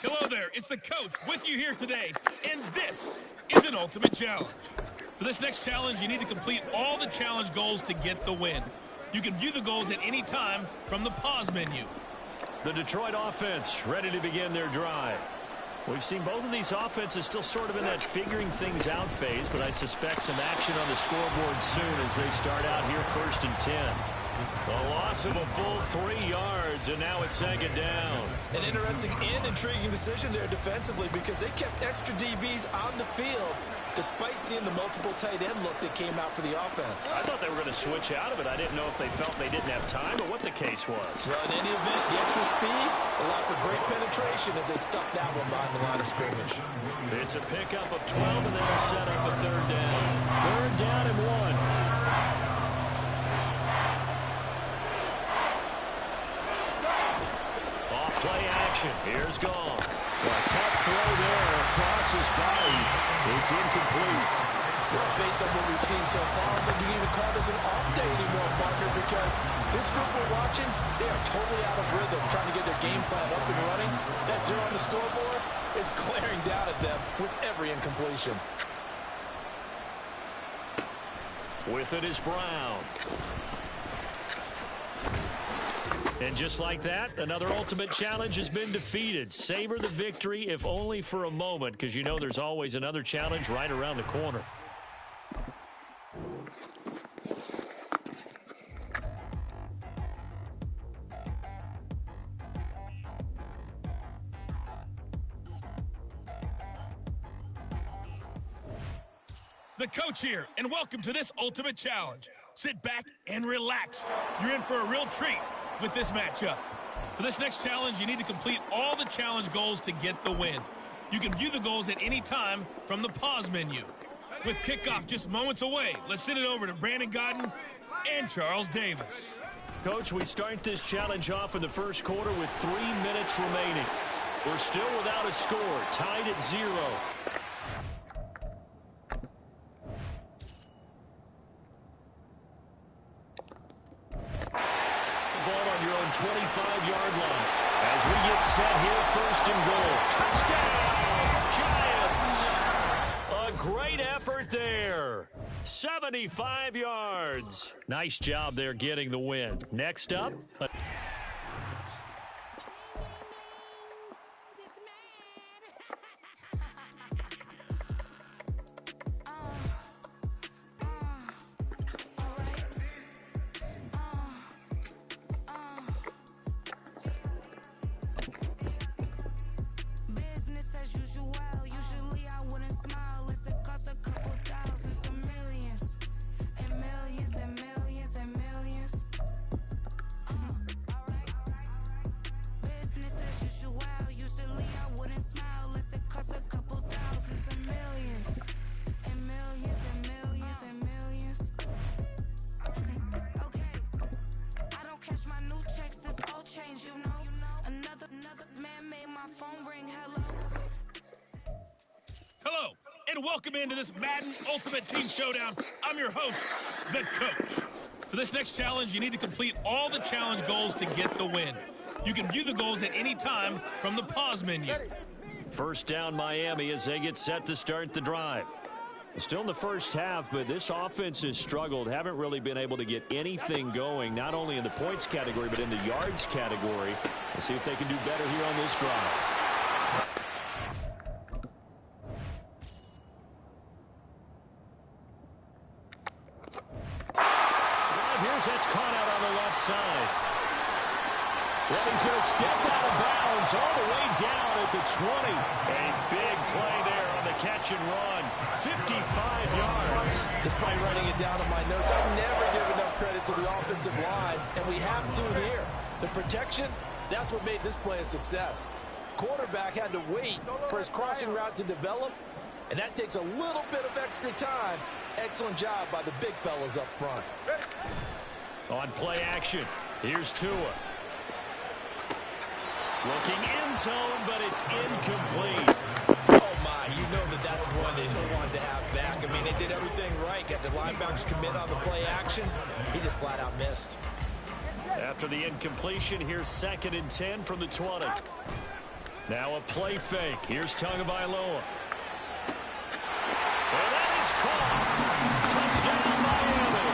Hello there, it's the coach with you here today, and this is an ultimate challenge. For this next challenge, you need to complete all the challenge goals to get the win. You can view the goals at any time from the pause menu. The Detroit offense ready to begin their drive. We've seen both of these offenses still sort of in that figuring things out phase, but I suspect some action on the scoreboard soon as they start out here 1st and 10. A loss of a full 3 yards, and now it's 2nd down. An interesting and intriguing decision there defensively because they kept extra DBs on the field despite seeing the multiple tight end look that came out for the offense. I thought they were going to switch out of it. I didn't know if they felt they didn't have time or what the case was. Well, in any event, the extra speed allowed for great penetration as they stuffed that one behind the line of scrimmage. It's a pickup of 12, and then they'll set up a 3rd down. 3rd down and 1. Play action. Here's Gall. A tough throw there across his body. It's incomplete. Well, based on what we've seen so far, I think you can even call this an off day anymore, partner, because this group we're watching, they are totally out of rhythm, trying to get their game plan up and running. That 0 on the scoreboard is glaring down at them with every incompletion. With it is Brown. And just like that, another ultimate challenge has been defeated. Savor the victory, if only for a moment, because you know there's always another challenge right around the corner. The coach here, and welcome to this ultimate challenge. Sit back and relax. You're in for a real treat with this matchup. For this next challenge, you need to complete all the challenge goals to get the win. You can view the goals at any time from the pause menu. With kickoff just moments away, let's send it over to Brandon Gaudin and Charles Davis. Coach, we start this challenge off in the first quarter with 3 minutes remaining. We're still without a score, tied at 0. Ball on your own 25-yard line. As we get set here, 1st and goal. Touchdown, Giants! A great effort there. 75 yards. Nice job there getting the win. Next up. Hello, and welcome into this Madden Ultimate Team Showdown. I'm your host, the coach. For this next challenge, you need to complete all the challenge goals to get the win. You can view the goals at any time from the pause menu. 1st down Miami as they get set to start the drive. Still in the first half, but this offense has struggled. Haven't really been able to get anything going, not only in the points category, but in the yards category. We'll see if they can do better here on this drive. That's caught out on the left side. Well, he's going to step out of bounds all the way down at the 20. A big play there on the catch and run. 55 yards. Despite writing it down in my notes, I never give enough credit to the offensive line, and we have to here. The protection, that's what made this play a success. Quarterback had to wait for his crossing route to develop, and that takes a little bit of extra time. Excellent job by the big fellas up front. On play action, here's Tua. Looking end zone, but it's incomplete. Oh, my, you know that's one that he'll want to have back. I mean, they did everything right. Got the linebackers commit on the play action. He just flat out missed. After the incompletion, here's 2nd and 10 from the 20. Now a play fake. Here's Tagovailoa. And that is caught. Touchdown, Miami.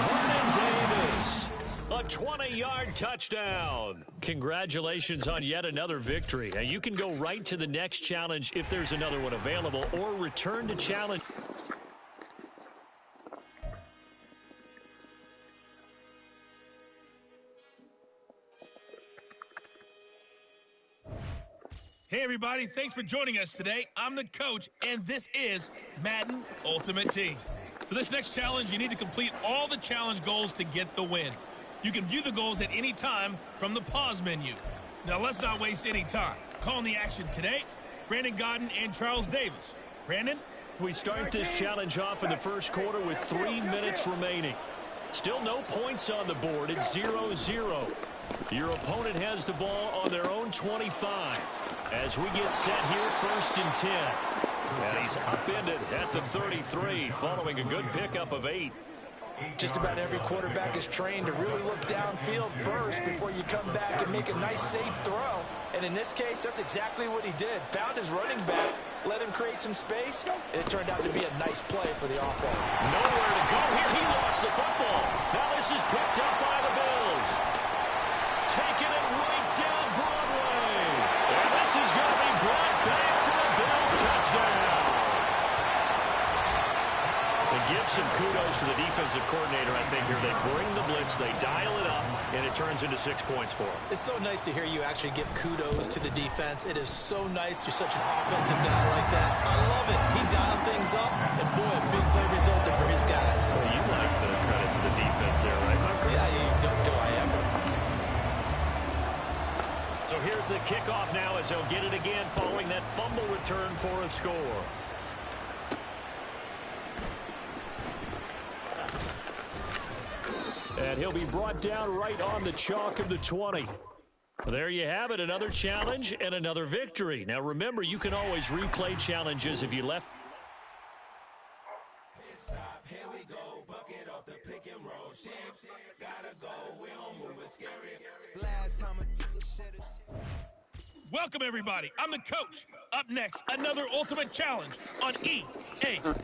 Vernon Davis. A 20-yard touchdown. Congratulations on yet another victory. Now you can go right to the next challenge if there's another one available, or return to challenge. Hey, everybody. Thanks for joining us today. I'm the coach, and this is Madden Ultimate Team. For this next challenge, you need to complete all the challenge goals to get the win. You can view the goals at any time from the pause menu. Now, let's not waste any time. Calling the action today, Brandon Gaudin and Charles Davis. Brandon? We start this challenge off in the first quarter with 3 minutes remaining. Still no points on the board. It's 0-0. Your opponent has the ball on their own 25. As we get set here, 1st and 10. And he's upended at the 33, following a good pickup of 8. Just about every quarterback is trained to really look downfield first before you come back and make a nice, safe throw. And in this case, that's exactly what he did. Found his running back, let him create some space, and it turned out to be a nice play for the offense. Nowhere to go here. He lost the football. Now this is picked up by the Bills. Taking it right down Broadway. And this is going to be brought back for the Bills touchdown. And give some kudos to the defensive coordinator, I think, here. They bring the blitz, they dial it up, and it turns into 6 points for them. It's so nice to hear you actually give kudos to the defense. It is so nice. You're such an offensive guy like that. I love it. He dialed things up, and boy, a big play resulted for his guys. Well, you like the credit to the defense there, right, my friend? Yeah, do I ever? So here's the kickoff now as they'll get it again following that fumble return for a score. And he'll be brought down right on the chalk of the 20. There you have it, another challenge and another victory. Now remember, you can always replay challenges if you left. Here we go, bucket off the pick and roll. Shit, gotta go, we don't move it scary. Last time Welcome, everybody. I'm the coach. Up next, another Ultimate Challenge on EA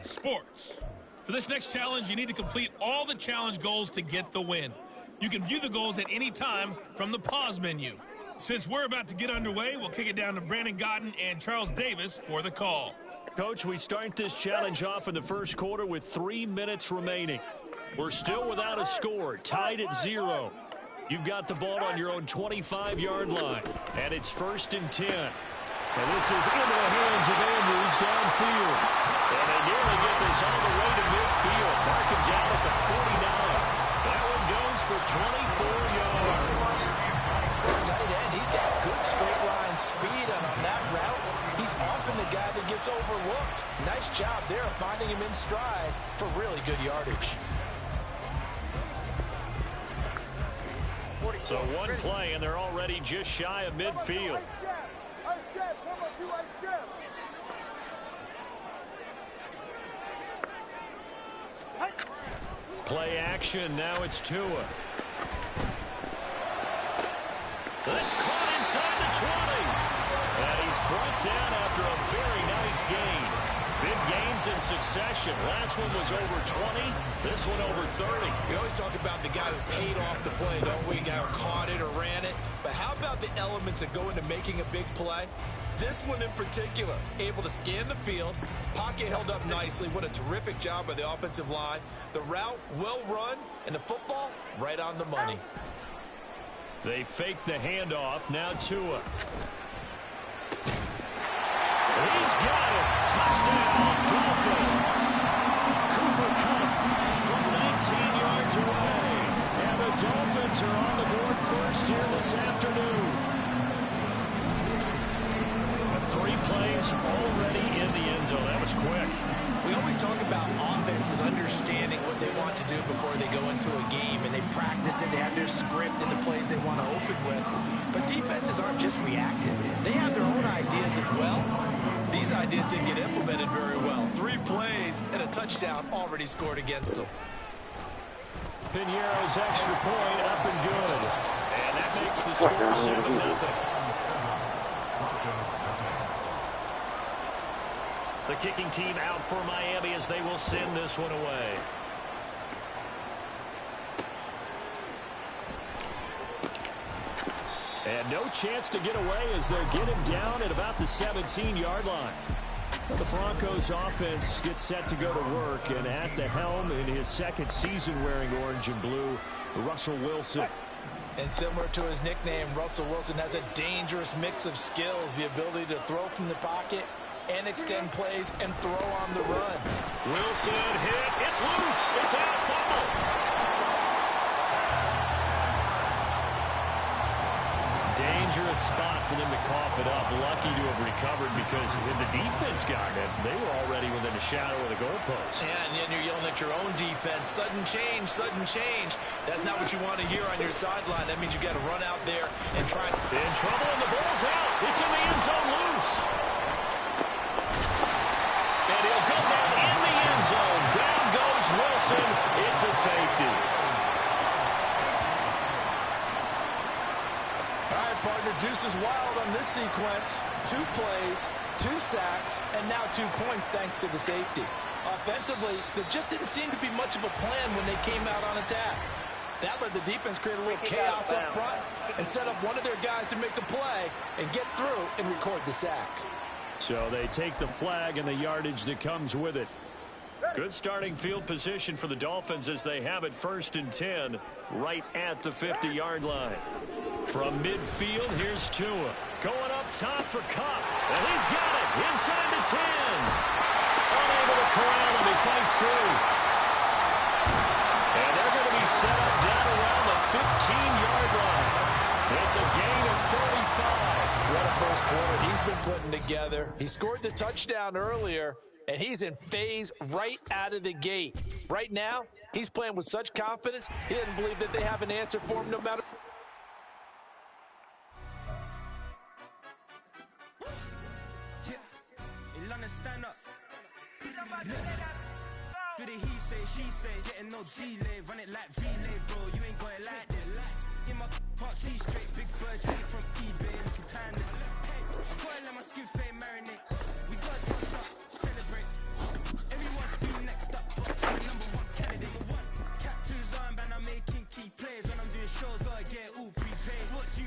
Sports. For this next challenge, you need to complete all the challenge goals to get the win. You can view the goals at any time from the pause menu. Since we're about to get underway, we'll kick it down to Brandon Gaudin and Charles Davis for the call. Coach, we start this challenge off in the first quarter with 3 minutes remaining. We're still without a score, tied at 0. You've got the ball on your own 25-yard line, and it's 1st and 10. And this is into the hands of Andrews downfield. And they nearly get this all the way to midfield. Mark him down at the 49. That one goes for 24 yards. For a tight end, he's got good straight line speed, and on that route, he's often the guy that gets overlooked. Nice job there of finding him in stride for really good yardage. So one play, and they're already just shy of midfield. Play action, now it's Tua. That's caught inside the 20. And he's brought down after a very nice gain. Big gains in succession. Last one was over 20. This one over 30. We always talk about the guy who paid off the play, don't we? The guy who caught it or ran it. But how about the elements that go into making a big play? This one in particular, able to scan the field, pocket held up nicely. What a terrific job by the offensive line. The route, well run, and the football, right on the money. They fake the handoff. Now Tua. He's got it. Touchdown, Dolphins. Cooper Kupp from 19 yards away. And the Dolphins are on the board first here this afternoon. 3 plays already in the end zone. That was quick. We always talk about offenses understanding what they want to do before they go into a game, and they practice it. They have their script and the plays they want to open with. But defenses aren't just reactive. They have their own ideas as well. These ideas didn't get implemented very well. 3 plays and a touchdown already scored against them. Piñeiro's extra point up and good. And that makes the score 7-0. The kicking team out for Miami as they will send this one away. And no chance to get away as they'll get him down at about the 17-yard line. The Broncos offense gets set to go to work, and at the helm in his second season wearing orange and blue, Russell Wilson. And similar to his nickname, Russell Wilson has a dangerous mix of skills, the ability to throw from the pocket and extend plays and throw on the run. Wilson hit. It's loose. It's out. Fumble. Dangerous spot for them to cough it up. Lucky to have recovered because the defense got it. They were already within a shadow of the goalpost. Yeah, and then you're yelling at your own defense. Sudden change, sudden change. That's not what you want to hear on your sideline. That means you got to run out there and try. In trouble, and the ball's out. It's in the end zone loose. And he'll go down in the end zone. Down goes Wilson. It's a safety. Partner, Deuce is wild on this sequence. 2 plays, 2 sacks, and now 2 points thanks to the safety. Offensively, there just didn't seem to be much of a plan when they came out on attack. That let the defense create a little chaos up front and set up one of their guys to make a play and get through and record the sack. So they take the flag and the yardage that comes with it. Good starting field position for the Dolphins as they have it 1st and 10 right at the 50-yard line. From midfield, here's Tua. Going up top for Kupp. And he's got it inside the 10. Unable to corral him. He fights through. And they're going to be set up down around the 15-yard line. It's a gain of 35. What a first quarter he's been putting together. He scored the touchdown earlier, and he's in phase right out of the gate. Right now, he's playing with such confidence, he doesn't believe that they have an answer for him no matter. Stand up. Do the he say, she say, getting no delay, run it like relay, bro. You ain't got it like this. In my part C straight, big fur jacket from eBay, looking timeless. I gotta let my skin fade marinate. We gotta toast up, celebrate. Everyone scream next up, I'm the #1 candidate. Captures on, man, I'm making key plays. When I'm doing shows, gotta get all prepaid. What you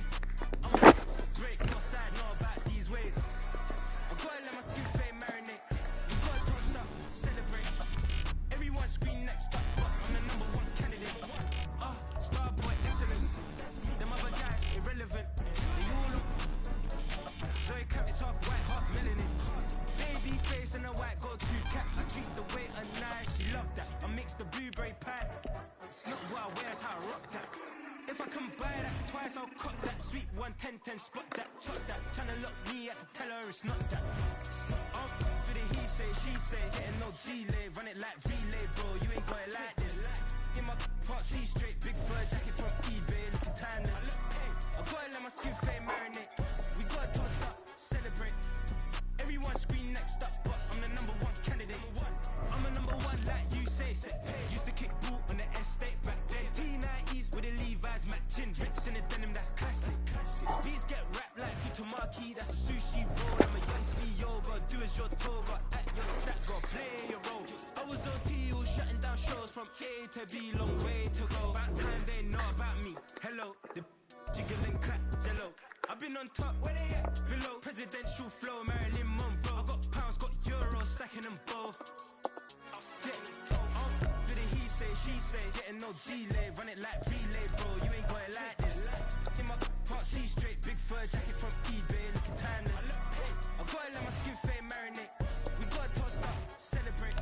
I'm great, no side, no about these ways. I gotta let my skin fade marinate. We gotta toast up, celebrate. Everyone scream next up, but I'm the #1 candidate. Starboy excellence. Them other guys irrelevant. They all look. Zoe Kravitz half white, half melanin. Baby face and a white go-to cat. I treat the way a nice, she love that. I mix the blueberry pie. It's not what I wear, it's how I rock that. If I can buy that twice, I'll cut that. Sweet 110, spot that, chop that. Tryna lock me at the teller, it's not that. Do the he say, she say, getting no delay. Run it like relay, bro, you ain't got it like this. In my part C straight, big fur jacket from eBay, looking timeless. I gotta let my skin fade marinate. We gotta toast up, celebrate. Everyone scream next up, but I'm the #1 candidate. I'm a #1 like you say. Used to kick boot on the estate back then. T90s with the Levi's matching. Rips in the denim, that's classic. Beats get wrapped like Futamaki, that's a sushi roll. I'm a young CEO, gotta do as you're told. Gotta act your stat, gotta play your role. I was OT, all shutting down shows from A to B, long way to go. About time they know about me. Hello, the jiggle and clap, jello. I've been on top, where they at? Below, presidential flow, Marilyn Monroe. I got pounds, got euros, stacking them both. I'll stick. Do the he say, she say, getting no delay, run it like relay, bro. You ain't got it like this. In my part C straight, big fur jacket from eBay, looking timeless. I gotta let my skin fade marinate. We gotta toast up, celebrate.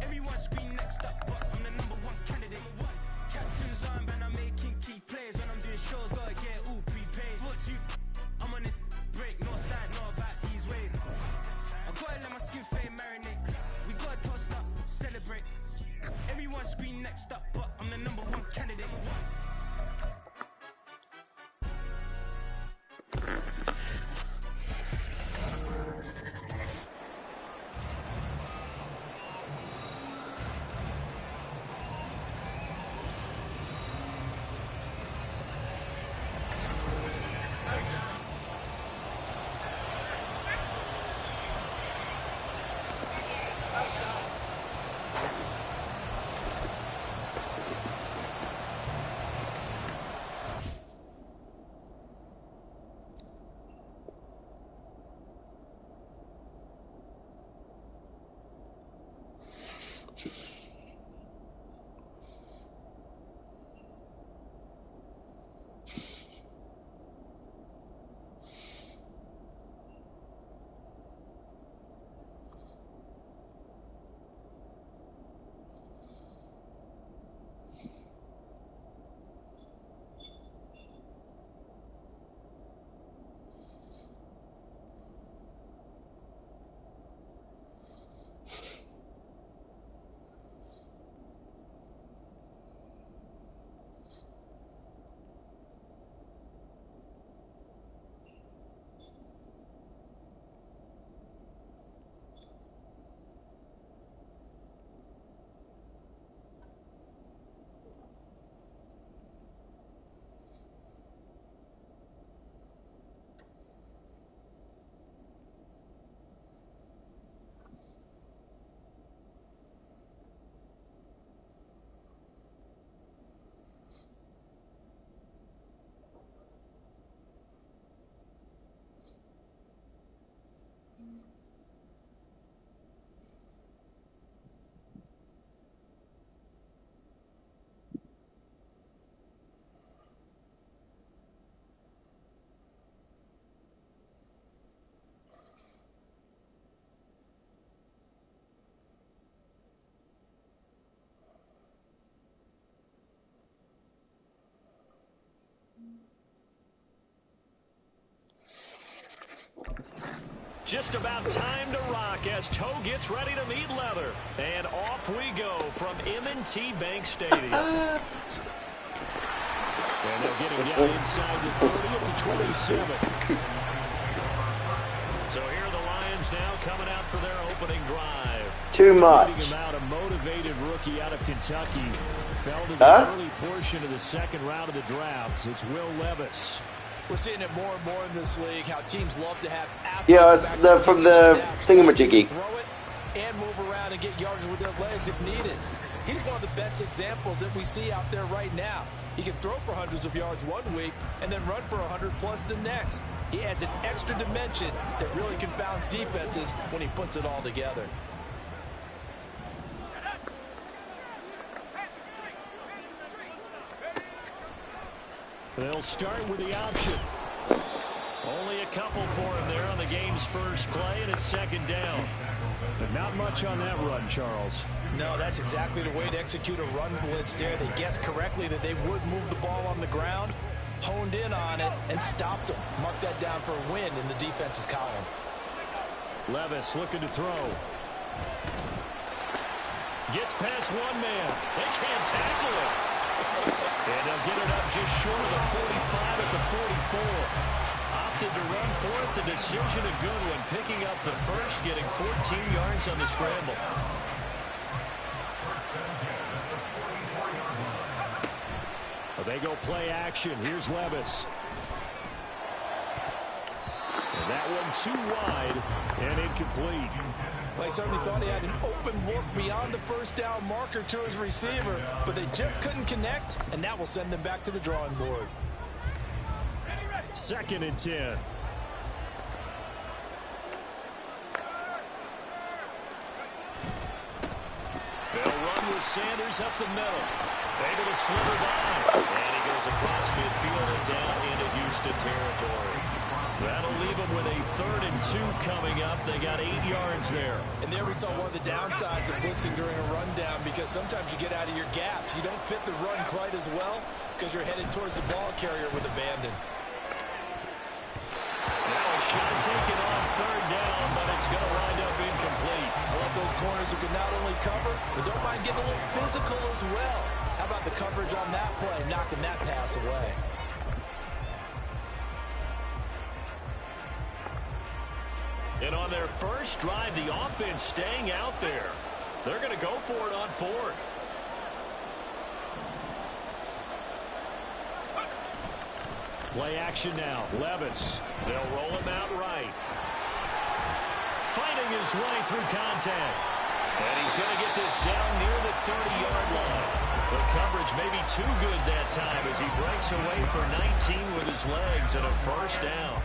Everyone scream next up, but I'm the #1 candidate. Captain's on, man, I'm making key plays. When I'm doing shows, gotta get all prepaid. What you? I'm on it, break, no side, no about these ways. I gotta let my skin fade marinate. We gotta toast up, celebrate. Everyone scream next up, but I'm the #1 candidate. just about time to rock as toe gets ready to meet leather. And off we go from M&T Bank Stadium. And they're getting down inside the 30 at the 27. So here are the Lions now coming out for their opening drive. Too much. Him out, a motivated rookie out of Kentucky. Fell to the early portion of the second round of the draft. It's Will Levis. We're seeing it more and more in this league, how teams love to have athletes. Yeah, from the thingamajiggy. Throw it and move around and get yards with their legs if needed. He's one of the best examples that we see out there right now. He can throw for hundreds of yards one week and then run for 100+ the next. He adds an extra dimension that really confounds defenses when he puts it all together. They'll start with the option. Only a couple for him there on the game's first play, and it's second down. But not much on that run, Charles. No, that's exactly the way to execute a run blitz there. They guessed correctly that they would move the ball on the ground, honed in on it, and stopped them. Mark that down for a win in the defense's column. Levis looking to throw. Gets past one man. They can't tackle him. And they'll get it up just short of the 45 at the 44. Opted to run for it. The decision a good one. Picking up the first, getting 14 yards on the scramble. Well, they go play action. Here's Levis. And that one too wide and incomplete. Well, he certainly thought he had an open look beyond the first down marker to his receiver, but they just couldn't connect, and that will send them back to the drawing board. 2nd and 10. They'll run with Sanders up the middle. Able to slither by. And he goes across midfield and down into Houston territory. That'll leave them with a 3rd and 2 coming up. They got 8 yards there. And there we saw one of the downsides of blitzing during a rundown, because sometimes you get out of your gaps. You don't fit the run quite as well because you're headed towards the ball carrier with abandon. Now a shot taken on 3rd down, but it's going to wind up incomplete. I love those corners who can not only cover, but don't mind getting a little physical as well. How about the coverage on that play, knocking that pass away? And on their first drive, the offense staying out there. They're going to go for it on 4th. Play action now. Levis. They'll roll him out right. Fighting his way through contact. And he's going to get this down near the 30-yard line. The coverage may be too good that time as he breaks away for 19 with his legs and a first down.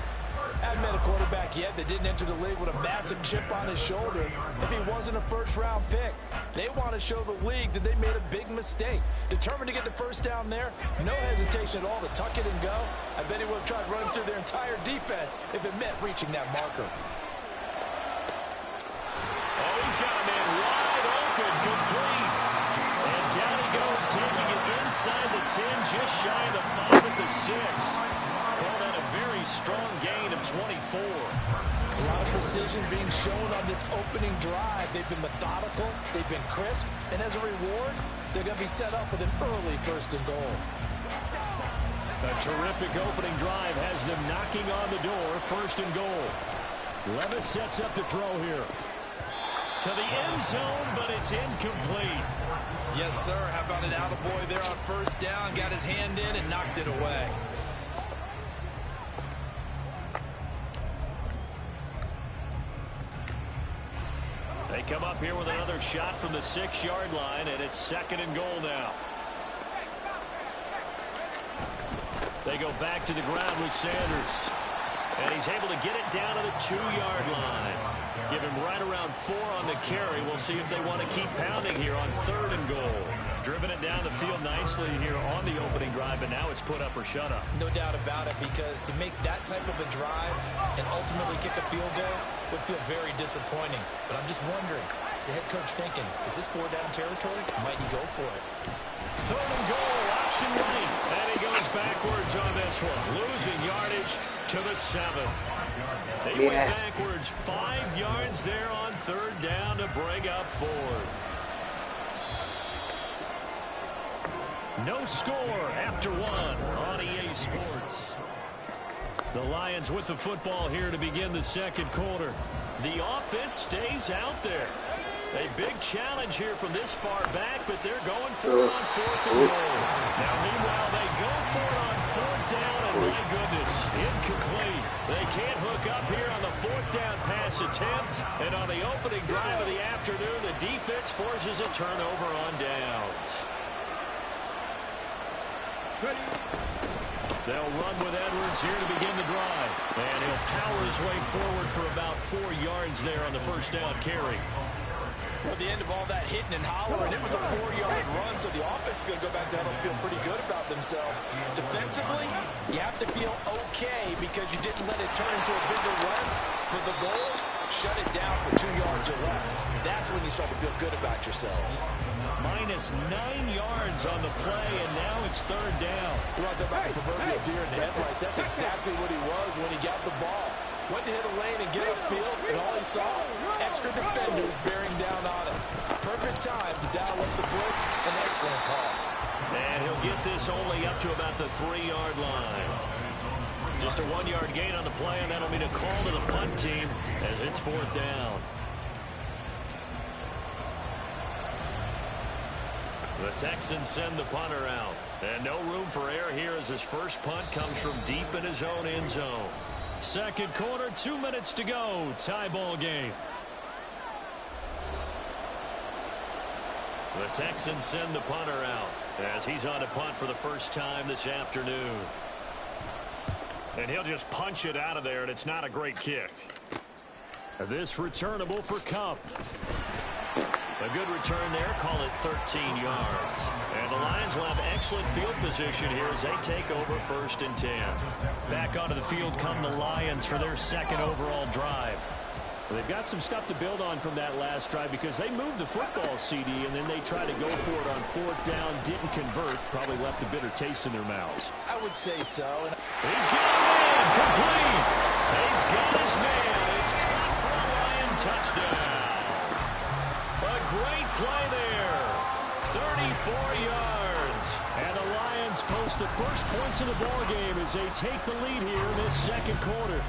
Hadn't met a quarterback yet that didn't enter the league with a massive chip on his shoulder if he wasn't a first-round pick. They want to show the league that they made a big mistake. Determined to get the first down there, no hesitation at all to tuck it and go. I bet he would have tried running through their entire defense if it meant reaching that marker. Oh, he's got a man wide open, complete. And down he goes, taking it inside the 10, just shy of the 5 at the 6. Called out a very strong gain of 24. A lot of precision being shown on this opening drive. They've been methodical, they've been crisp, and as a reward, they're going to be set up with an early 1st and goal. A terrific opening drive has them knocking on the door, 1st and goal. Levis sets up to throw here. To the end zone, but it's incomplete. Yes, sir. How about an attaboy there on 1st down? Got his hand in and knocked it away. They come up here with another shot from the 6-yard line, and it's 2nd and goal now. They go back to the ground with Sanders. And he's able to get it down to the 2-yard line. Give him right around 4 on the carry. We'll see if they want to keep pounding here on 3rd and goal. Driven it down the field nicely here on the opening drive, and now it's put up or shut up. No doubt about it, because to make that type of a drive and ultimately kick a field goal would feel very disappointing. But I'm just wondering, is the head coach thinking, is this 4-down territory? Might he go for it? 3rd and goal, option motion right. And he goes backwards on this one. Losing yardage to the 7. They went backwards 5 yards there on 3rd down to bring up 4th. No score after 1 on EA Sports. The Lions with the football here to begin the 2nd quarter. The offense stays out there. A big challenge here from this far back, but they're going for it on 4th and goal. Now, meanwhile, they go for it on 4th down, and my goodness, incomplete. They can't hook up here on the 4th down pass attempt, and on the opening drive of the afternoon, the defense forces a turnover on downs. They'll run with Edwards here to begin the drive, and he'll power his way forward for about 4 yards there on the 1st down carry. Well, at the end of all that hitting and hollering, it was a 4-yard run, so the offense is going to go back down and feel pretty good about themselves. Defensively, you have to feel okay because you didn't let it turn into a bigger run. But the goal, shut it down for 2 yards or less. That's when you start to feel good about yourselves. Minus 9 yards on the play, and now it's 3rd down. You want to talk about the proverbial deer in the headlights. That's exactly what he was when he got the ball. Went to hit a lane and get upfield, and all he saw, extra defenders bearing down on him. Perfect time to dial up the blitz. An excellent call. And he'll get this only up to about the 3-yard line. Just a 1-yard gain on the play, and that'll be a call to the punt team as it's 4th down. The Texans send the punter out. And no room for error here as his first punt comes from deep in his own end zone. 2nd quarter, 2 minutes to go. Tie ball game. The Texans send the punter out as he's on to punt for the first time this afternoon. And he'll just punch it out of there, and it's not a great kick. This returnable for Kupp. A good return there, call it 13 yards. And the Lions will have excellent field position here as they take over 1st and 10. Back onto the field come the Lions for their 2nd overall drive. Well, they've got some stuff to build on from that last drive because they moved the football, CD, and then they tried to go for it on 4th down, didn't convert, probably left a bitter taste in their mouths. I would say so. He's got a man, complete. He's got his man. It's caught for a Lion touchdown. A great play there. 34 yards. And the Lions post the first points of the ball game as they take the lead here in this 2nd quarter.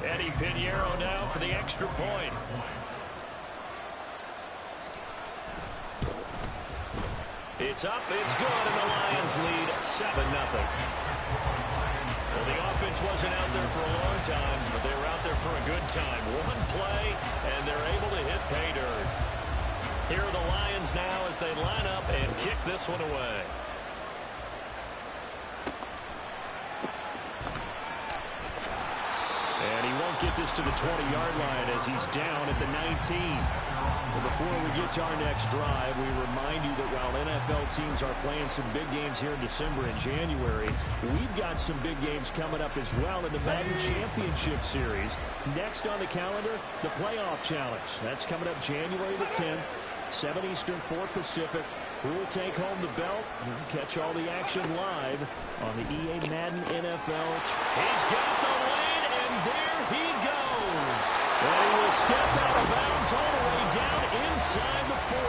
Eddie Pinheiro now for the extra point. It's up, it's good, and the Lions lead 7-0. Well, the offense wasn't out there for a long time, but they were out there for a good time. One play, and they're able to hit pay dirt. Here are the Lions now as they line up and kick this one away. And he won't get this to the 20-yard line as he's down at the 19. Well, before we get to our next drive, we remind you that while NFL teams are playing some big games here in December and January, we've got some big games coming up as well in the Madden Championship Series. Next on the calendar, the Playoff Challenge. That's coming up January the 10th, 7 Eastern, 4 Pacific. Who will take home the belt? We'll catch all the action live on the EA Madden NFL. He's got the lead, and there he goes. And he will step out of bounds all the way down inside the 40.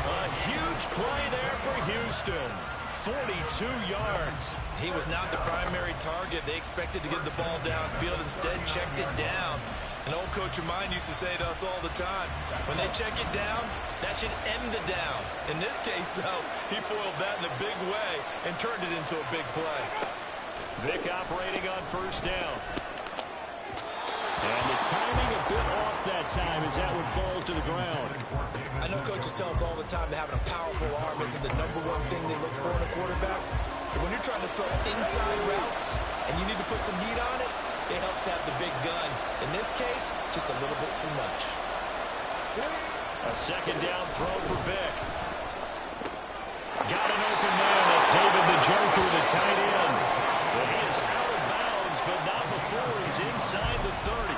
A huge play there for Houston. 42 yards. He was not the primary target. They expected to get the ball downfield. Instead, checked it down. An old coach of mine used to say to us all the time, when they check it down, that should end the down. In this case, though, he foiled that in a big way and turned it into a big play. Vic operating on 1st down. And the timing a bit off that time as that one falls to the ground. I know coaches tell us all the time that having a powerful arm isn't the #1 thing they look for in a quarterback. But when you're trying to throw inside routes and you need to put some heat on it, it helps have the big gun. In this case, just a little bit too much. A 2nd down throw for Vic. Got an open man. That's David Njoku, the tight end. But he is out of before he's inside the 30.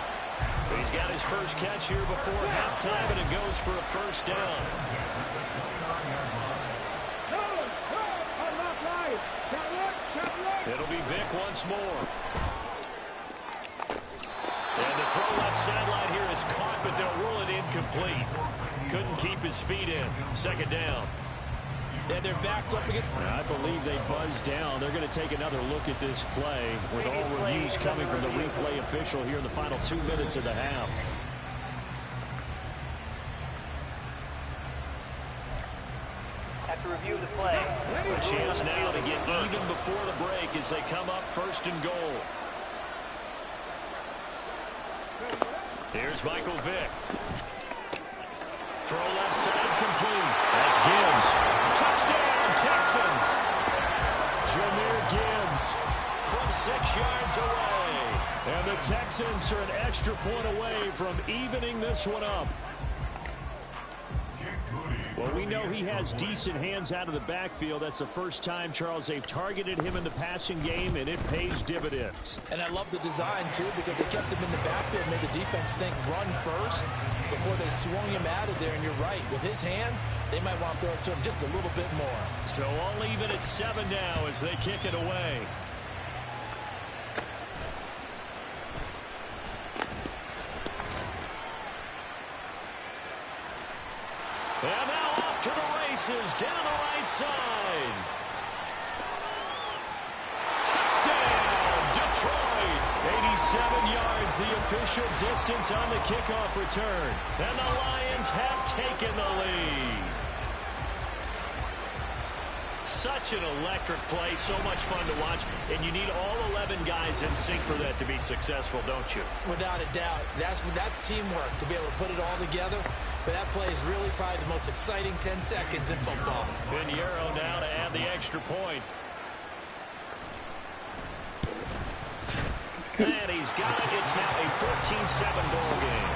He's got his first catch here before halftime, and it goes for a first down. It'll be Vic once more. And the throw left sideline here is caught, but they'll rule it incomplete. Couldn't keep his feet in. Second down. And their backs up again. I believe they buzzed down. They're going to take another look at this play with all reviews coming from the replay official here in the final 2 minutes of the half. After review of the play. A chance now to get even before the break as they come up first and goal. Here's Michael Vick. Throw left side complete. That's Gibbs. Touchdown, Texans. Jahmyr Gibbs from 6 yards away. And the Texans are an extra point away from evening this one up. Well, we know he has decent hands out of the backfield. That's the first time, Charles, they've targeted him in the passing game, and it pays dividends. And I love the design, too, because they kept him in the backfield, made the defense think run first before they swung him out of there. And you're right, with his hands, they might want to throw it to him just a little bit more. So all even at 7 now as they kick it away. And now off to the races, down the right side. Touchdown, Detroit. 87 yards, the official distance on the kickoff return. And the Lions have taken the lead. Such an electric play, so much fun to watch, and you need all 11 guys in sync for that to be successful, don't you? Without a doubt. That's teamwork, to be able to put it all together. But that play is really probably the most exciting 10 seconds in football. Pinheiro now to add the extra point. And he's got it. It's now a 14-7 ball game.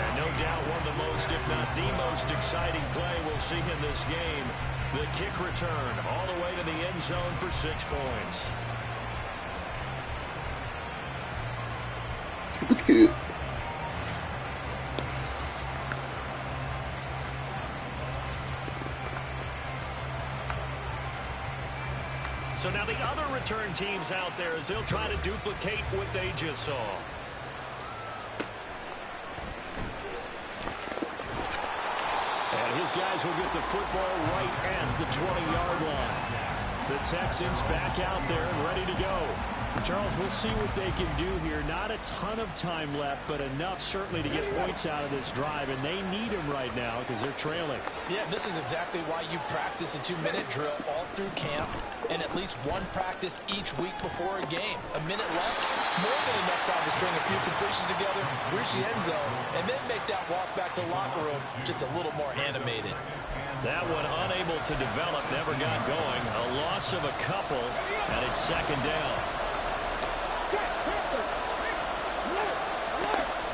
And no doubt one of the most, if not the most exciting play we'll see in this game. The kick return all the way to the end zone for 6 points. So now the other return teams out there as they'll try to duplicate what they just saw. And his guys will get the football right at the 20-yard line. The Texans back out there and ready to go. Charles, we'll see what they can do here. Not a ton of time left, but enough certainly to get points out of this drive, and they need them right now because they're trailing. Yeah, this is exactly why you practice a 2-minute drill all through camp and at least one practice each week before a game. A minute left, more than enough time to string a few completions together, reach the end zone, and then make that walk back to the locker room just a little more animated. That one unable to develop, never got going. A loss of a couple, and it's second down.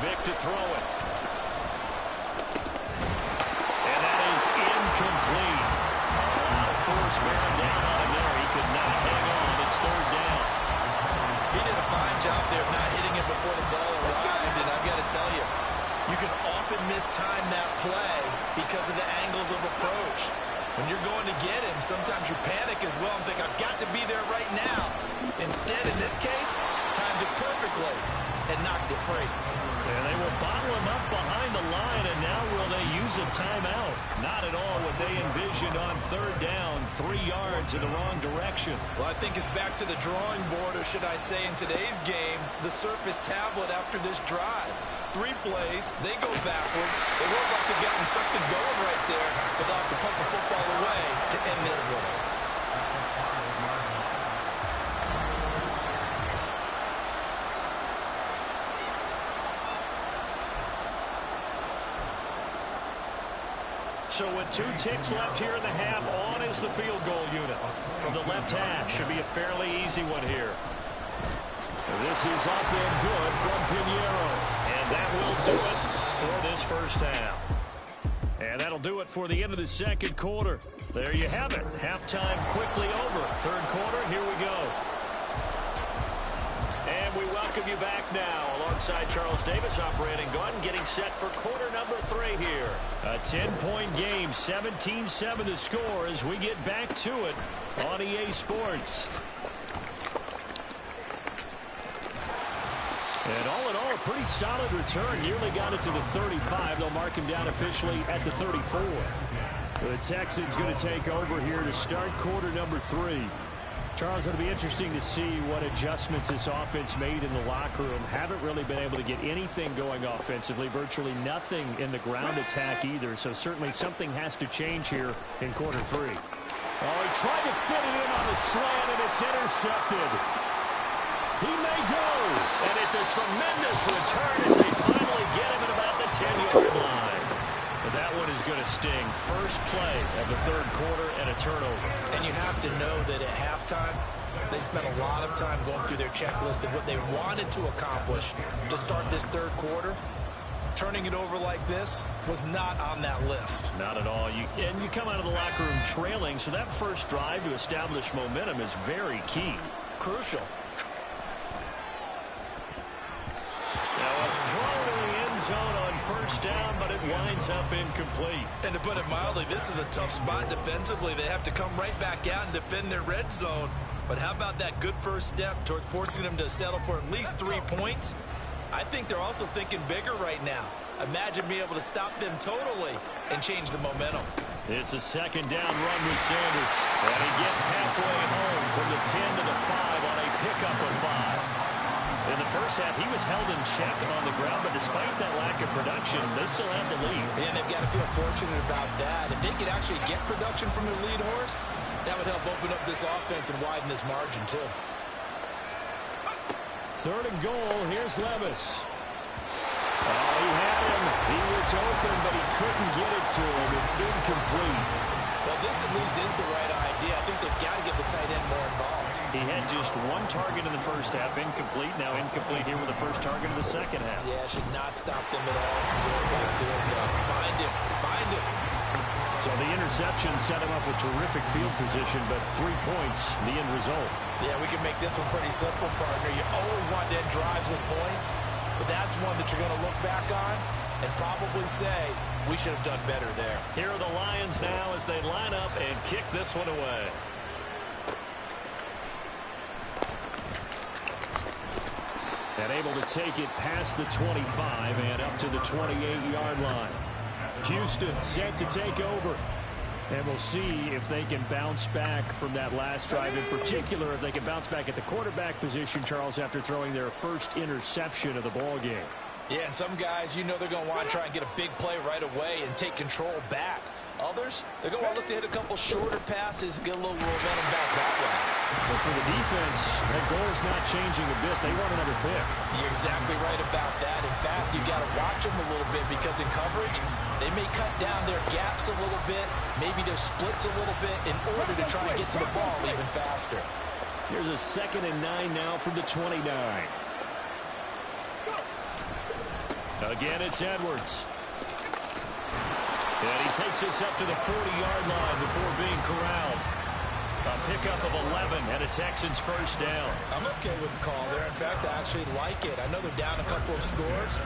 Vic to throw it. And that is incomplete. A lot of force bearing down on him there. He could not hang on. It's third down. He did a fine job there of not hitting it before the ball arrived, and I've got to tell you, you can often mistime that play because of the angles of approach. When you're going to get him, sometimes you panic as well and think, I've got to be there right now. Instead, in this case, timed it perfectly and knocked it free. And they will bottle him up behind the line, and now will they use a timeout? Not at all what they envisioned on third down, 3 yards in the wrong direction. Well, I think it's back to the drawing board, or should I say in today's game, the Surface tablet after this drive. 3 plays, they go backwards. It looked like they've gotten something going right there, but they'll have to punt the football away to end this one. So with 2 ticks left here in the half, on is the field goal unit. From the left half, should be a fairly easy one here. This is up and good from Pinheiro. And that will do it for this first half. And that'll do it for the end of the second quarter. There you have it. Halftime quickly over. Third quarter, here we go. welcome you back now. Alongside Charles Davis, I'm Brandon Gaudin, getting set for quarter number 3 here. A 10-point game, 17-7 the score as we get back to it on EA Sports. And all in all, a pretty solid return. Nearly got it to the 35. They'll mark him down officially at the 34. The Texans going to take over here to start quarter number 3. Charles, it'll be interesting to see what adjustments this offense made in the locker room. Haven't really been able to get anything going offensively, virtually nothing in the ground attack either. So certainly something has to change here in quarter 3. Oh, he tried to fit it in on the slant, and it's intercepted. He may go, and it's a tremendous return as they finally get him at about the 10-yard line. But that one is going to sting. First play of the third quarter and a turnover. And you have to know that at halftime, they spent a lot of time going through their checklist of what they wanted to accomplish to start this third quarter. Turning it over like this was not on that list. Not at all. You come out of the locker room trailing, so that first drive to establish momentum is very key. Crucial. Now a throw to the end zone on first down, but it winds up incomplete. And to put it mildly, this is a tough spot defensively. They have to come right back out and defend their red zone. But how about that good first step towards forcing them to settle for at least 3 points? I think they're also thinking bigger right now. Imagine being able to stop them totally and change the momentum. It's a second down run with Sanders. And he gets halfway home from the 10 to the 5 on a pickup of 5. In the first half, he was held in check on the ground, but despite that lack of production, they still have the lead. And they've got to feel fortunate about that. If they could actually get production from their lead horse, that would help open up this offense and widen this margin, too. Third and goal, here's Levis. Oh, he had him. He was open, but he couldn't get it to him. It's incomplete. Well, this at least is the right idea. I think they've got to get the tight end more involved. He had just 1 target in the first half, incomplete. Now incomplete here with the first target in the second half. Yeah, should not stop them at all from going back to him. Find him. So the interception set him up with terrific field position, but 3 points, the end result. Yeah, we can make this one pretty simple, partner. You always want to end drives with points, but that's one that you're going to look back on and probably say, we should have done better there. Here are the Lions now as they line up and kick this one away. And able to take it past the 25 and up to the 28-yard line. Houston set to take over. And we'll see if they can bounce back from that last drive. In particular, if they can bounce back at the quarterback position, Charles, after throwing their first interception of the ball game. Yeah, and some guys, you know they're going to want to try and get a big play right away and take control back. Others, they're going to want to look to hit a couple shorter passes, get a little momentum back that way. But for the defense, that goal is not changing a bit. They want another pick. You're exactly right about that. In fact, you've got to watch them a little bit because in coverage, they may cut down their gaps a little bit, maybe their splits a little bit in order to try and get to the ball even faster. Here's a 2nd and 9 now from the 29. Again, it's Edwards. And he takes this up to the 40-yard line before being corralled. A pickup of 11 and a Texans first down. I'm okay with the call there. In fact, I actually like it. I know they're down a couple of scores,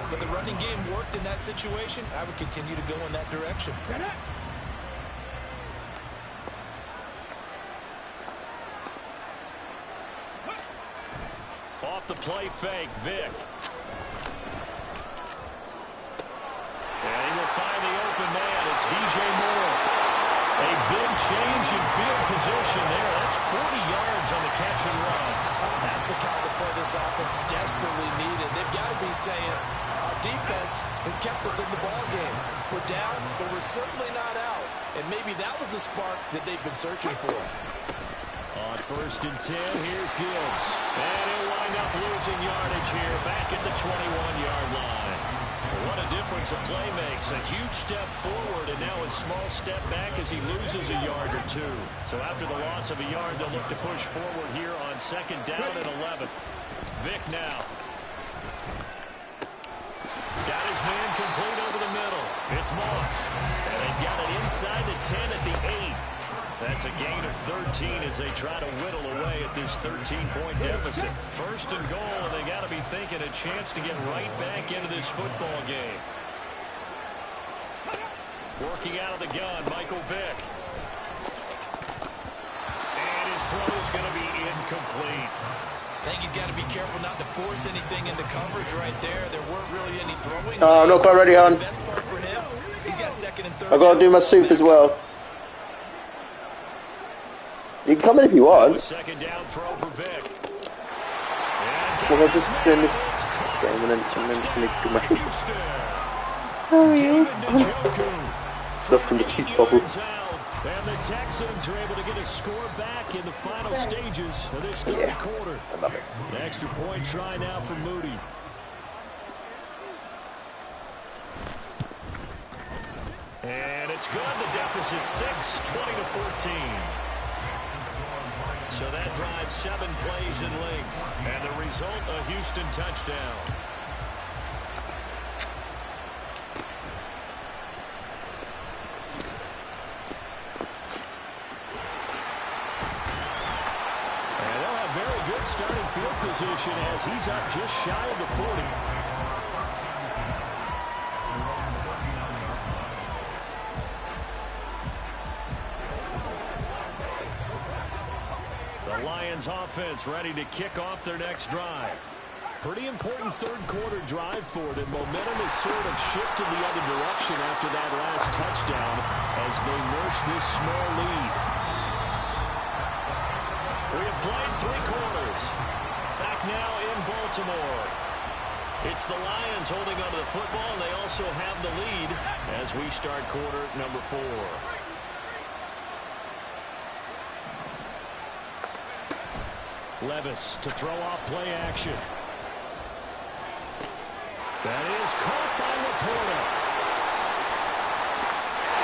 but the running game worked in that situation. I would continue to go in that direction. Off the play fake, Vick. And he will find the open man. It's DJ Moore. A big change in field position there. That's 40 yards on the catch and run. That's the kind of play this offense desperately needed. They've got to be saying, our defense has kept us in the ball game. We're down, but we're certainly not out. And maybe that was the spark that they've been searching for. On 1st and 10, here's Gibbs. And he'll wind up losing yardage here back at the 21-yard line. What a difference a play makes. A huge step forward and now a small step back as he loses a yard or 2. So after the loss of a yard, they'll look to push forward here on 2nd down and 11. Vick now. Got his man complete over the middle. It's Moss. And they've got it inside the 10 at the 8. That's a gain of 13 as they try to whittle away at this 13-point deficit. First and goal, and they got to be thinking a chance to get right back into this football game. Working out of the gun, Michael Vick. And his throw is going to be incomplete. I think he's got to be careful not to force anything into coverage right there. There weren't really any throwing. Oh, I'm not quite ready on. The best part for him, he's got second and third. I've got to do my soup as well. You can come in if you want. Second down throw for Vick. Well, I'm just doing this game and then do my soup. Sorry. Not from the cheap bubble. And the Texans are able to get a score back in the final stages of this third quarter. I love it. An extra point try now for Moody. And it's good. The deficit 6, 20-14. So that drives 7 plays in length. And the result, a Houston touchdown. Starting field position as he's up just shy of the 40. The Lions offense ready to kick off their next drive. Pretty important third quarter drive for them. Momentum has sort of shifted the other direction after that last touchdown as they nurse this small lead. We have played 3 quarters. Back now in Baltimore. It's the Lions holding onto the football, and they also have the lead as we start quarter number 4. Levis to throw off play action. That is caught by Laporta.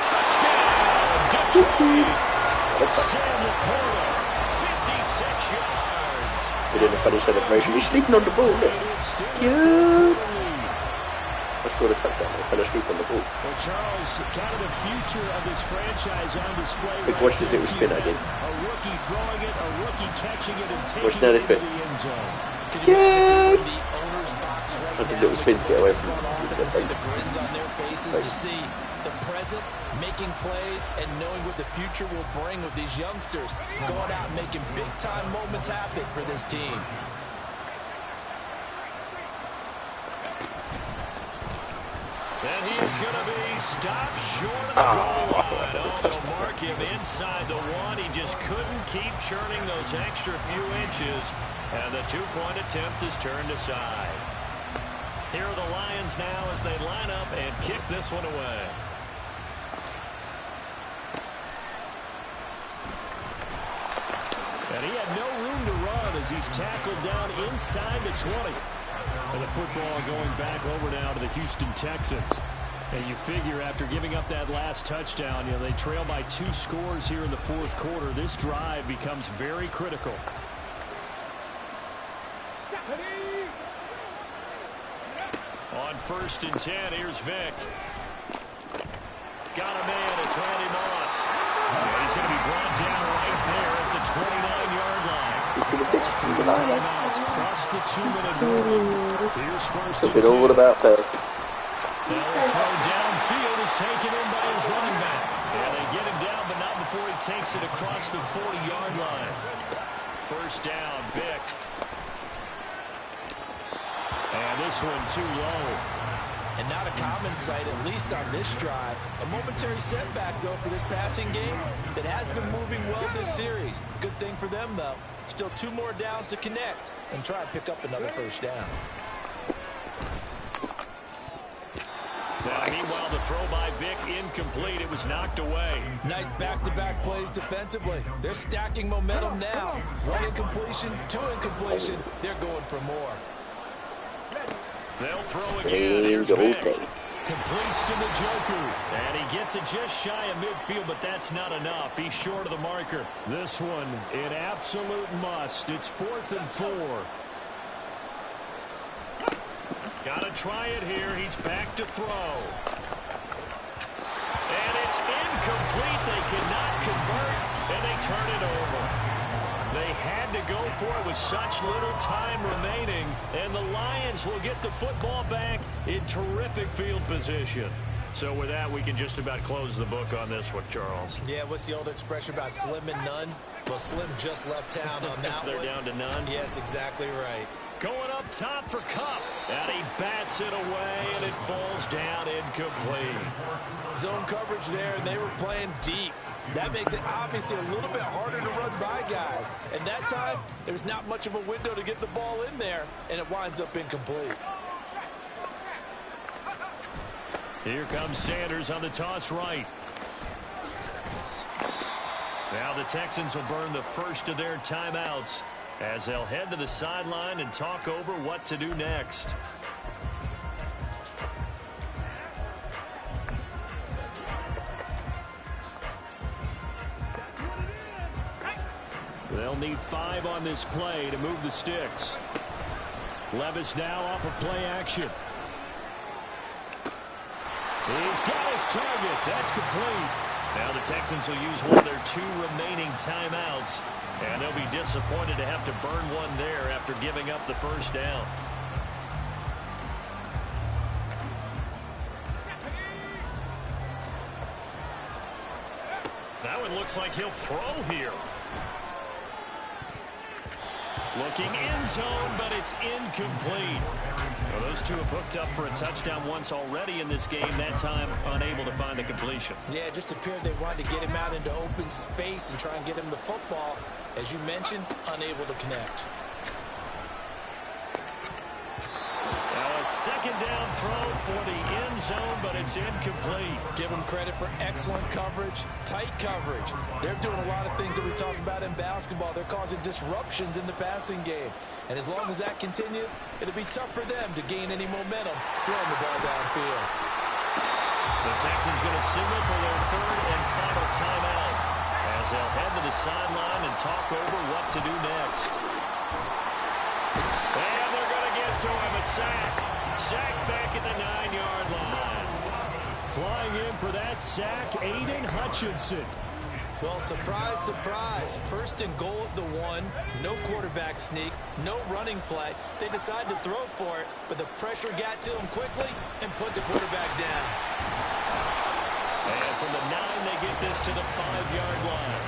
Touchdown, Detroit. Sam Laporta. 56 yards. We did a funny celebration. He's sleeping on the ball, look. Cute. I scored a touchdown. I fell asleep on the ball. Well, Charles, kind of the future of this franchise on display. Like, watch the little spin I did. A rookie throwing it, a rookie catching it, and taking Watch it now into this bit. the end zone. Cute. The owner's box right That's a now. little spin to get away from To see the grins on their faces, to Nice. see the present, making plays, and knowing what the future will bring with these youngsters going out and making big-time moments happen for this team. And he is going to be stopped short of the goal line. Oh, they'll mark him inside the 1. He just couldn't keep churning those extra few inches. And the 2-point attempt is turned aside. Here are the Lions now as they line up and kick this one away. And he had no room to run as he's tackled down inside the 20. And the football going back over now to the Houston Texans. And you figure after giving up that last touchdown, you know, they trail by 2 scores here in the fourth quarter. This drive becomes very critical. On 1st and 10, here's Vick. Got a man, it's Randy Moss. And he's going to be brought down right there at the 29-yard line. Timeouts plus the 2-minute warning. Here's 1st and 10. all about that. Now the throw downfield is taken in by his running back. And they get him down, but not before he takes it across the 40-yard line. First down, Vick. And this one too low. And not a common sight, at least on this drive. A momentary setback, though, for this passing game that has been moving well this series. Good thing for them, though. Still 2 more downs to connect and try and pick up another first down. Now, meanwhile, the throw by Vick incomplete. It was knocked away. Nice back-to-back plays defensively. They're stacking momentum now. 1 incompletion, 2 incompletion. They're going for more. They'll throw again. Here's Vick. Completes to Njoku. And he gets it just shy of midfield, but that's not enough. He's short of the marker. This one, an absolute must. It's 4th and 4. Got to try it here. He's back to throw. And it's incomplete. They cannot convert. they'll turn it over. They had to go for it with such little time remaining, and the Lions will get the football back in terrific field position. So with that, we can just about close the book on this one, Charles. Yeah, what's the old expression about slim and none? Well, Slim just left town on that They're one. down to none? Yes, exactly right. Going up top for Kupp, and he bats it away, and it falls down incomplete. Zone coverage there, and they were playing deep. That makes it obviously a little bit harder to run by guys. And that time, there was not much of a window to get the ball in there, and it winds up incomplete. Here comes Sanders on the toss right. Now the Texans will burn the first of their timeouts as they'll head to the sideline and talk over what to do next. They'll need 5 on this play to move the sticks. Levis now off of play action. He's got his target. That's complete. Now the Texans will use one of their 2 remaining timeouts, and they'll be disappointed to have to burn one there after giving up the first down. That one looks like he'll throw here. Looking end zone, but it's incomplete. Well, those two have hooked up for a touchdown once already in this game, that time unable to find the completion. Yeah, it just appeared they wanted to get him out into open space and try and get him the football. As you mentioned, unable to connect. Now a second down throw for the end zone, but it's incomplete. Give them credit for excellent coverage, tight coverage. They're doing a lot of things that we talk about in basketball. They're causing disruptions in the passing game. And as long as that continues, it'll be tough for them to gain any momentum throwing the ball downfield. The Texans going to signal for their 3rd and final timeout as they'll head to the sideline and talk over what to do next. And they're going to get to him, a sack. Sack back at the 9-yard line. Flying in for that sack, Aiden Hutchinson. Well, surprise, surprise. 1st and goal at the 1. No quarterback sneak. No running play. They decided to throw for it, but the pressure got to them quickly and put the quarterback down. And from the 9, they get this to the 5-yard line.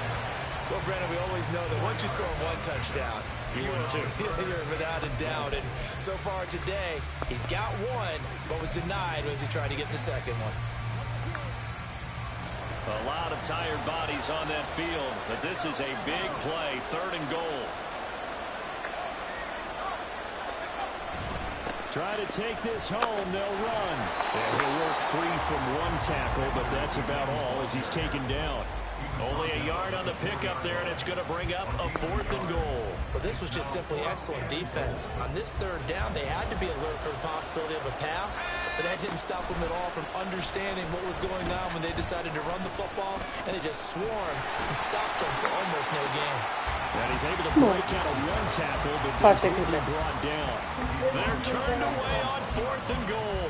Well, Brandon, we always know that once you score 1 touchdown, you're without a doubt. And so far today, he's got 1, but was denied as he tried to get the second one. A lot of tired bodies on that field, but this is a big play, 3rd and goal. Try to take this home, they'll run. And he'll work free from 1 tackle, but that's about all as he's taken down. Only a yard on the pickup there, and it's going to bring up a 4th and goal. Well, this was just simply excellent defense. On this 3rd down, they had to be alert for the possibility of a pass, but that didn't stop them at all from understanding what was going on when they decided to run the football, and they just swarmed and stopped them for almost no gain. And he's able to break out a 1 tackle, but quickly brought down. They're turned away on 4th and goal.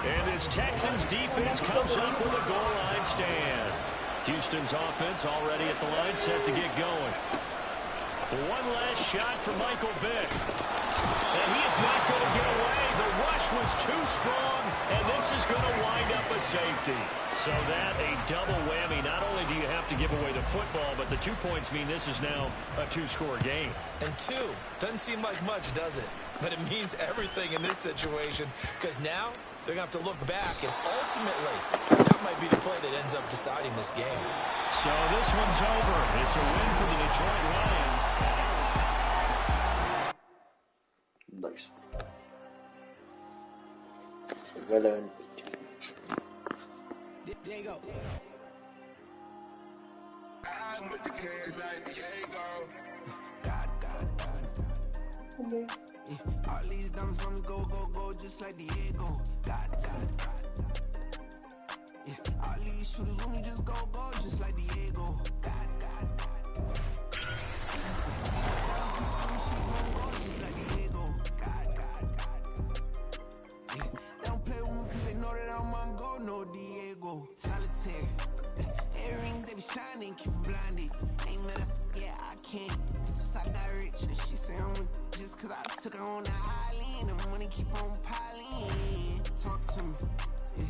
And this Texans defense comes up with a goal line stand. Houston's offense already at the line, set to get going. 1 last shot for Michael Vick. And he is not going to get away. The rush was too strong, and this is going to wind up a safety. So that a double whammy. Not only do you have to give away the football, but the 2 points mean this is now a 2-score game. And 2 doesn't seem like much, does it? But it means everything in this situation, because now they're going to have to look back, and ultimately, that might be the play that ends up deciding this game. So this one's over. It's a win for the Detroit Lions. Nice. Well earned. There you go. I'm with the kids like Diego. God. Yeah. All these dumb some go, just like Diego. God. Yeah. All these shooters want me just go, just like Diego. God. Just like Diego. God. Yeah. They don't play with me cause they know that I'm on go, no Diego. Solitaire. Earrings, they be shining, keep blinded. Ain't ain't met her, yeah, I can't. Since I got rich, she say I'm just cause I took her on the island. The money keep on piling. Talk to me, yeah.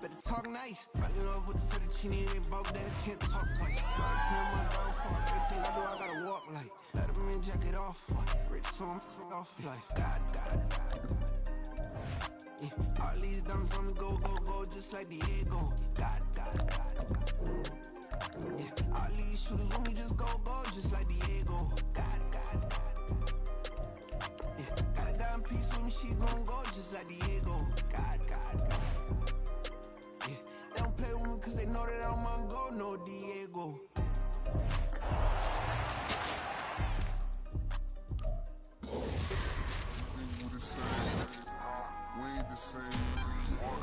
Better talk nice. Fucking up with the fettuccine and both that can't talk twice. Gotta clear my downfall. Everything I do, I gotta walk like. Let a man jacket off. Rich, so I'm off life. God. Yeah. All these dumps on me go, just like Diego. God. Yeah. All these shooters on me just go, just like Diego. God. Yeah. Got a dime piece with me, she gon' go just like Diego. God. Yeah. They don't play with me cause they know that I'm on go, no Diego. We ain't the same.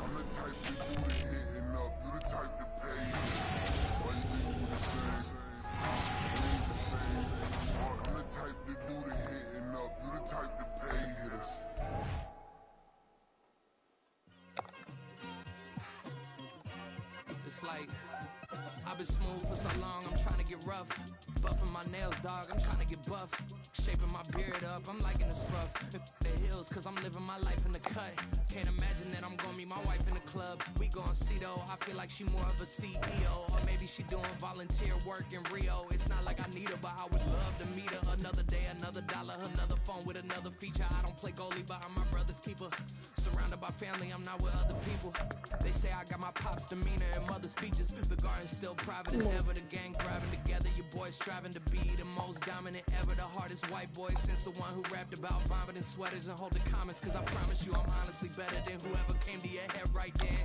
I'm the type to do the hitting up, you the type to pay. Why you think we the same? We ain't the same. I'm the type to do the hitting up, you the type to pay hitters. It's like I've been smooth for so long, I'm trying to get rough. Buffing my nails, dog, I'm trying to get buff. Shaping my beard up, I'm liking the scruff. The hills, cause I'm living my life in the cut. Can't imagine that I'm gonna meet my wife in the club. We gon' see though, I feel like she more of a CEO. Or maybe she doing volunteer work in Rio. It's not like I need her, but I would love to meet her. Another day, another dollar, another phone with another feature. I don't play goalie, but I'm my brother's keeper. Surrounded by family, I'm not with other people. They say I got my pop's demeanor and mother's features. The garden's still private as ever. The gang grabbing together, your boys striving to be the most dominant ever. The hardest white boy since the one who rapped about vomiting sweaters and holding comments. Cause I promise you I'm honestly better than whoever came to your head right then.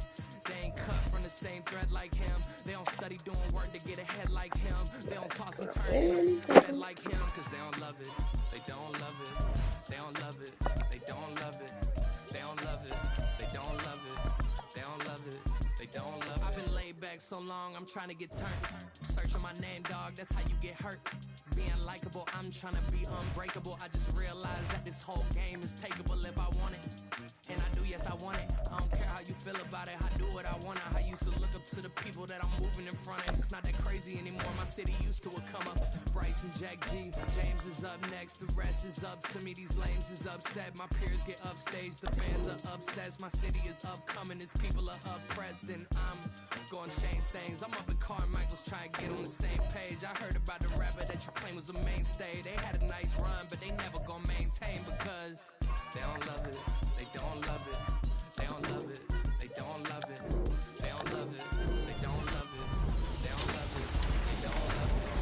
They ain't cut from the same thread like him. They don't study doing work to get ahead like him. They don't toss and turn head like him. Cause they don't love it. They don't love it. They don't love it. They don't love it. They don't love it. They don't love it. They don't love it. They don't love it. I've been laid back so long, I'm trying to get turned. Searching my name, dog, that's how you get hurt. Being likable, I'm trying to be unbreakable. I just realized that this whole game is takeable if I want it. And I do, yes, I want it. I don't care how you feel about it. I do what I want. I used to look up to the people that I'm moving in front of. It's not that crazy anymore. My city used to a come up. Bryce and Jack G. James is up next. The rest is up to me. These lames is upset. My peers get upstaged. The fans are obsessed. My city is upcoming. His people are oppressed. And I'm going to change things. I'm up at Carmichael's trying to get on the same page. I heard about the rapper that you claim was a mainstay. They had a nice run, but they never gonna maintain because they don't love it. They don't love it. They don't love it. They don't love it. They don't love it. They don't love it. They don't love it. They don't love it.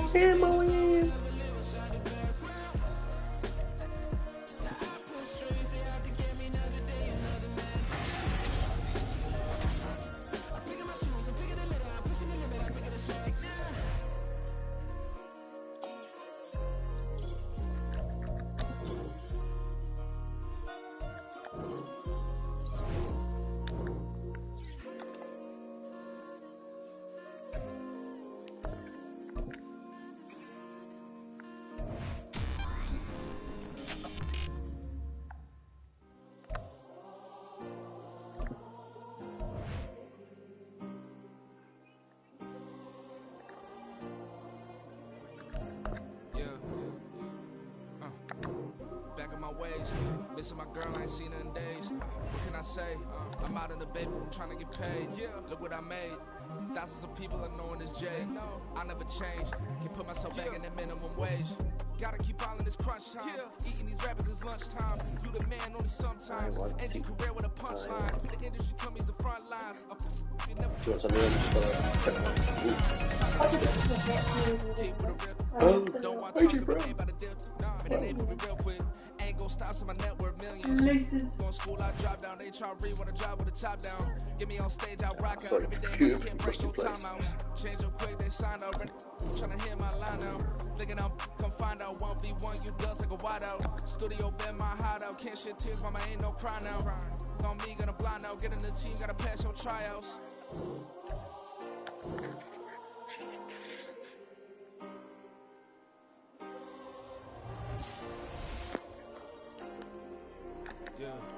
Family. Back in my ways, missing my girl, I ain't seen her in days. What can I say? I'm out in the baby, trying to get paid. Look what I made. Thousands of people are knowing this Jay. I never change. Can put myself back in the minimum wage. Gotta keep all in this crunch time. Eating these rappers is lunchtime. You the man only sometimes. End your career with a punchline. The industry told me the front lines. You never Do you want something don't want to talk about name by the dip. Minute name for me real quick. Ain't gon' stop so my net worth millions. Going school, I drop down. They try to read when I drive with the top down. Get me on stage, I rock out every day. You can't break no timeouts. Change up quick, they signed already. Tryna hear my line now. Thinking I'm come find out 1v1, you dust like a wide out. Studio been my hideout. Can't shed tears, mama ain't no cry now. On me, gonna blind out. Get in the team, gotta pass your tryouts. Yeah.